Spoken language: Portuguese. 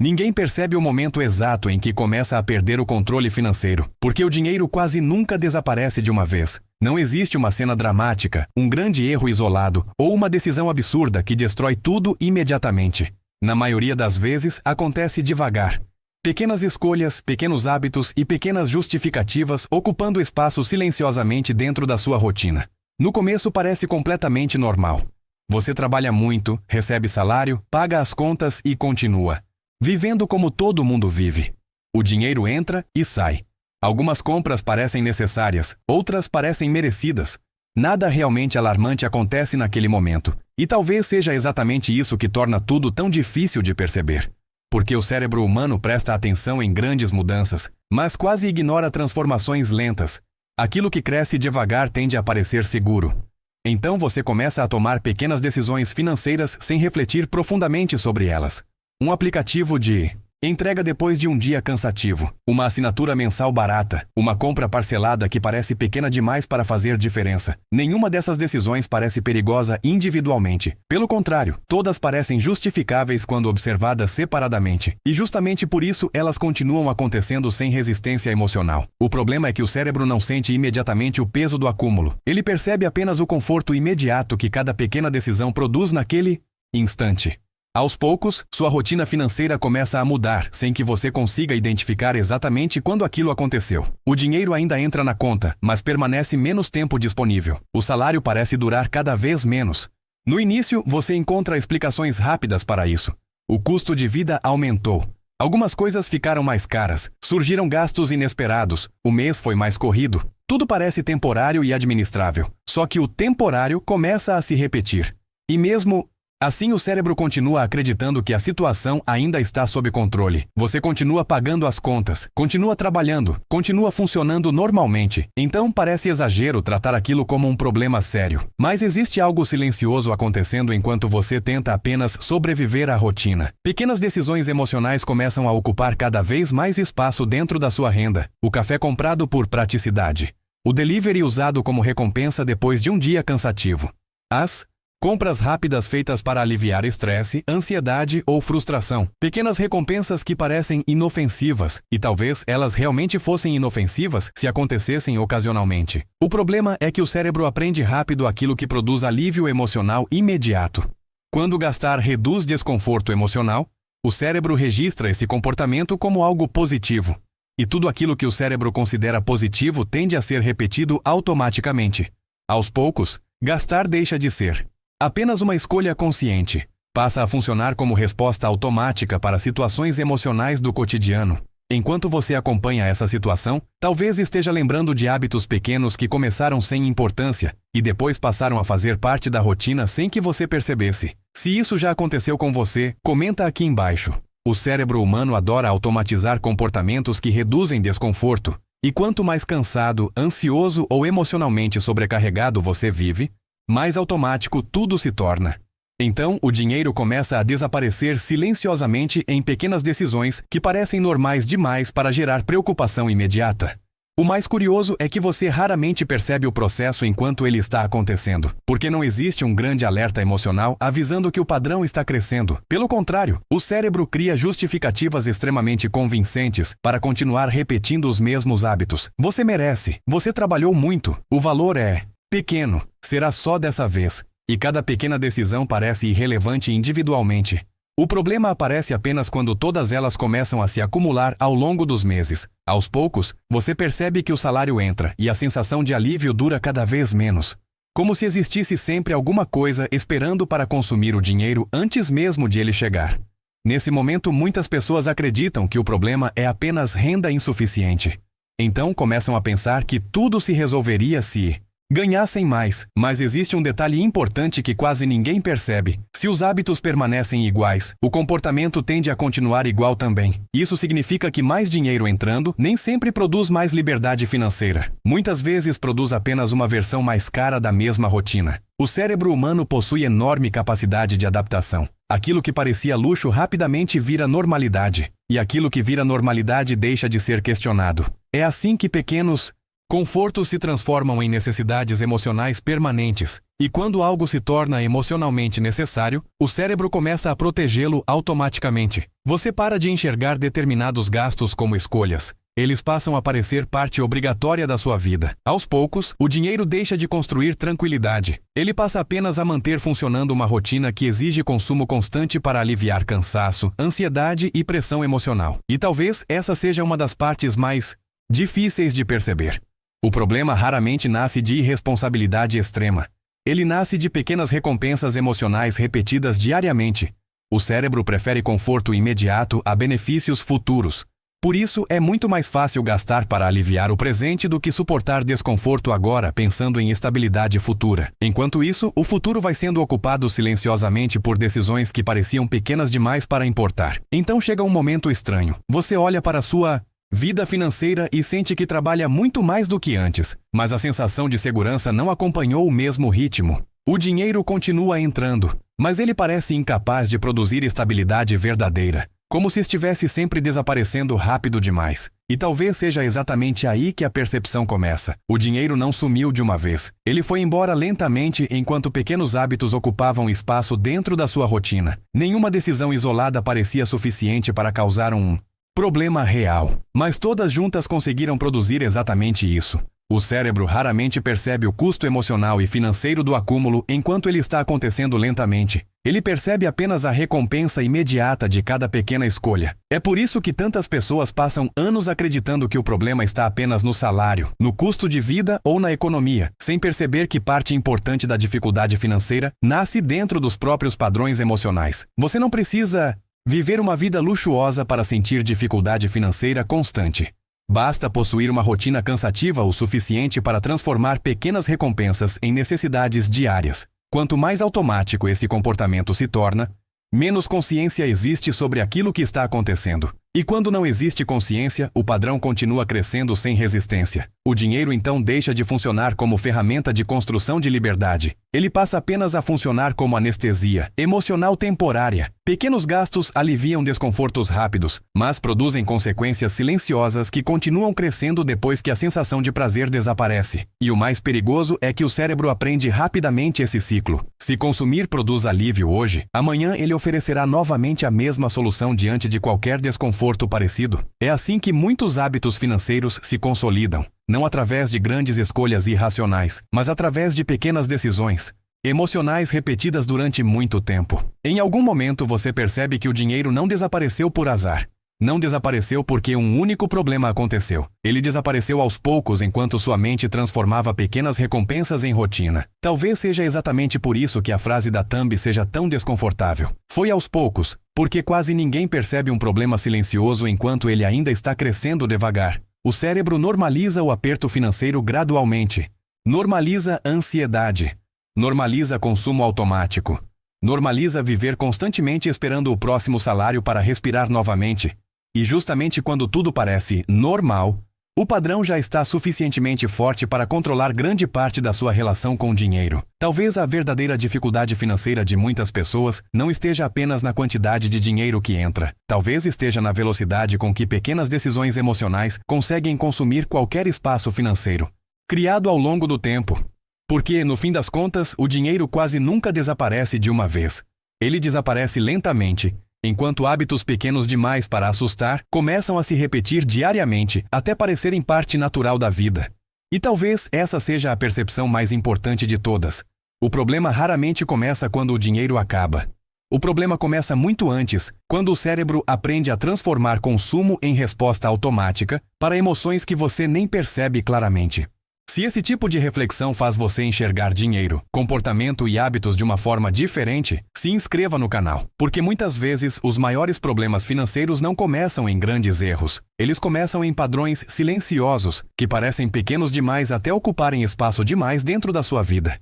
Ninguém percebe o momento exato em que começa a perder o controle financeiro, porque o dinheiro quase nunca desaparece de uma vez. Não existe uma cena dramática, um grande erro isolado ou uma decisão absurda que destrói tudo imediatamente. Na maioria das vezes, acontece devagar. Pequenas escolhas, pequenos hábitos e pequenas justificativas ocupando espaço silenciosamente dentro da sua rotina. No começo parece completamente normal. Você trabalha muito, recebe salário, paga as contas e continua vivendo como todo mundo vive. O dinheiro entra e sai. Algumas compras parecem necessárias, outras parecem merecidas. Nada realmente alarmante acontece naquele momento. E talvez seja exatamente isso que torna tudo tão difícil de perceber. Porque o cérebro humano presta atenção em grandes mudanças, mas quase ignora transformações lentas. Aquilo que cresce devagar tende a parecer seguro. Então você começa a tomar pequenas decisões financeiras sem refletir profundamente sobre elas. Um aplicativo de entrega depois de um dia cansativo, uma assinatura mensal barata, uma compra parcelada que parece pequena demais para fazer diferença. Nenhuma dessas decisões parece perigosa individualmente. Pelo contrário, todas parecem justificáveis quando observadas separadamente. E justamente por isso elas continuam acontecendo sem resistência emocional. O problema é que o cérebro não sente imediatamente o peso do acúmulo. Ele percebe apenas o conforto imediato que cada pequena decisão produz naquele instante. Aos poucos, sua rotina financeira começa a mudar, sem que você consiga identificar exatamente quando aquilo aconteceu. O dinheiro ainda entra na conta, mas permanece menos tempo disponível. O salário parece durar cada vez menos. No início, você encontra explicações rápidas para isso. O custo de vida aumentou. Algumas coisas ficaram mais caras, surgiram gastos inesperados, o mês foi mais corrido. Tudo parece temporário e administrável. Só que o temporário começa a se repetir. E mesmo assim, o cérebro continua acreditando que a situação ainda está sob controle. Você continua pagando as contas, continua trabalhando, continua funcionando normalmente. Então parece exagero tratar aquilo como um problema sério. Mas existe algo silencioso acontecendo enquanto você tenta apenas sobreviver à rotina. Pequenas decisões emocionais começam a ocupar cada vez mais espaço dentro da sua renda. O café comprado por praticidade. O delivery usado como recompensa depois de um dia cansativo. As compras rápidas feitas para aliviar estresse, ansiedade ou frustração. Pequenas recompensas que parecem inofensivas, e talvez elas realmente fossem inofensivas se acontecessem ocasionalmente. O problema é que o cérebro aprende rápido aquilo que produz alívio emocional imediato. Quando gastar reduz desconforto emocional, o cérebro registra esse comportamento como algo positivo. E tudo aquilo que o cérebro considera positivo tende a ser repetido automaticamente. Aos poucos, gastar deixa de ser apenas uma escolha consciente. Passa a funcionar como resposta automática para situações emocionais do cotidiano. Enquanto você acompanha essa situação, talvez esteja lembrando de hábitos pequenos que começaram sem importância e depois passaram a fazer parte da rotina sem que você percebesse. Se isso já aconteceu com você, comenta aqui embaixo. O cérebro humano adora automatizar comportamentos que reduzem desconforto. E quanto mais cansado, ansioso ou emocionalmente sobrecarregado você vive, mais automático tudo se torna. Então, o dinheiro começa a desaparecer silenciosamente em pequenas decisões que parecem normais demais para gerar preocupação imediata. O mais curioso é que você raramente percebe o processo enquanto ele está acontecendo, porque não existe um grande alerta emocional avisando que o padrão está crescendo. Pelo contrário, o cérebro cria justificativas extremamente convincentes para continuar repetindo os mesmos hábitos. Você merece, você trabalhou muito, o valor é pequeno, será só dessa vez, e cada pequena decisão parece irrelevante individualmente. O problema aparece apenas quando todas elas começam a se acumular ao longo dos meses. Aos poucos, você percebe que o salário entra e a sensação de alívio dura cada vez menos. Como se existisse sempre alguma coisa esperando para consumir o dinheiro antes mesmo de ele chegar. Nesse momento, muitas pessoas acreditam que o problema é apenas renda insuficiente. Então começam a pensar que tudo se resolveria se ganhassem mais, mas existe um detalhe importante que quase ninguém percebe. Se os hábitos permanecem iguais, o comportamento tende a continuar igual também. Isso significa que mais dinheiro entrando nem sempre produz mais liberdade financeira. Muitas vezes produz apenas uma versão mais cara da mesma rotina. O cérebro humano possui enorme capacidade de adaptação. Aquilo que parecia luxo rapidamente vira normalidade, e aquilo que vira normalidade deixa de ser questionado. É assim que pequenos Confortos se transformam em necessidades emocionais permanentes, e quando algo se torna emocionalmente necessário, o cérebro começa a protegê-lo automaticamente. Você para de enxergar determinados gastos como escolhas. Eles passam a parecer parte obrigatória da sua vida. Aos poucos, o dinheiro deixa de construir tranquilidade. Ele passa apenas a manter funcionando uma rotina que exige consumo constante para aliviar cansaço, ansiedade e pressão emocional. E talvez essa seja uma das partes mais difíceis de perceber. O problema raramente nasce de irresponsabilidade extrema. Ele nasce de pequenas recompensas emocionais repetidas diariamente. O cérebro prefere conforto imediato a benefícios futuros. Por isso, é muito mais fácil gastar para aliviar o presente do que suportar desconforto agora pensando em estabilidade futura. Enquanto isso, o futuro vai sendo ocupado silenciosamente por decisões que pareciam pequenas demais para importar. Então chega um momento estranho. Você olha para sua vida financeira e sente que trabalha muito mais do que antes, mas a sensação de segurança não acompanhou o mesmo ritmo. O dinheiro continua entrando, mas ele parece incapaz de produzir estabilidade verdadeira. Como se estivesse sempre desaparecendo rápido demais. E talvez seja exatamente aí que a percepção começa. O dinheiro não sumiu de uma vez. Ele foi embora lentamente enquanto pequenos hábitos ocupavam espaço dentro da sua rotina. Nenhuma decisão isolada parecia suficiente para causar um problema real. Mas todas juntas conseguiram produzir exatamente isso. O cérebro raramente percebe o custo emocional e financeiro do acúmulo enquanto ele está acontecendo lentamente. Ele percebe apenas a recompensa imediata de cada pequena escolha. É por isso que tantas pessoas passam anos acreditando que o problema está apenas no salário, no custo de vida ou na economia, sem perceber que parte importante da dificuldade financeira nasce dentro dos próprios padrões emocionais. Você não precisa viver uma vida luxuosa para sentir dificuldade financeira constante. Basta possuir uma rotina cansativa o suficiente para transformar pequenas recompensas em necessidades diárias. Quanto mais automático esse comportamento se torna, menos consciência existe sobre aquilo que está acontecendo. E quando não existe consciência, o padrão continua crescendo sem resistência. O dinheiro então deixa de funcionar como ferramenta de construção de liberdade. Ele passa apenas a funcionar como anestesia emocional temporária. Pequenos gastos aliviam desconfortos rápidos, mas produzem consequências silenciosas que continuam crescendo depois que a sensação de prazer desaparece. E o mais perigoso é que o cérebro aprende rapidamente esse ciclo. Se consumir produz alívio hoje, amanhã ele oferecerá novamente a mesma solução diante de qualquer desconforto parecido. É assim que muitos hábitos financeiros se consolidam, não através de grandes escolhas irracionais, mas através de pequenas decisões emocionais repetidas durante muito tempo. Em algum momento você percebe que o dinheiro não desapareceu por azar. Não desapareceu porque um único problema aconteceu. Ele desapareceu aos poucos enquanto sua mente transformava pequenas recompensas em rotina. Talvez seja exatamente por isso que a frase da thumb seja tão desconfortável. Foi aos poucos, porque quase ninguém percebe um problema silencioso enquanto ele ainda está crescendo devagar. O cérebro normaliza o aperto financeiro gradualmente. Normaliza a ansiedade. Normaliza consumo automático. Normaliza viver constantemente esperando o próximo salário para respirar novamente. E justamente quando tudo parece normal, o padrão já está suficientemente forte para controlar grande parte da sua relação com o dinheiro. Talvez a verdadeira dificuldade financeira de muitas pessoas não esteja apenas na quantidade de dinheiro que entra. Talvez esteja na velocidade com que pequenas decisões emocionais conseguem consumir qualquer espaço financeiro, criado ao longo do tempo. Porque, no fim das contas, o dinheiro quase nunca desaparece de uma vez. Ele desaparece lentamente, enquanto hábitos pequenos demais para assustar começam a se repetir diariamente até parecerem parte natural da vida. E talvez essa seja a percepção mais importante de todas. O problema raramente começa quando o dinheiro acaba. O problema começa muito antes, quando o cérebro aprende a transformar consumo em resposta automática para emoções que você nem percebe claramente. Se esse tipo de reflexão faz você enxergar dinheiro, comportamento e hábitos de uma forma diferente, se inscreva no canal, porque muitas vezes os maiores problemas financeiros não começam em grandes erros. Eles começam em padrões silenciosos, que parecem pequenos demais até ocuparem espaço demais dentro da sua vida.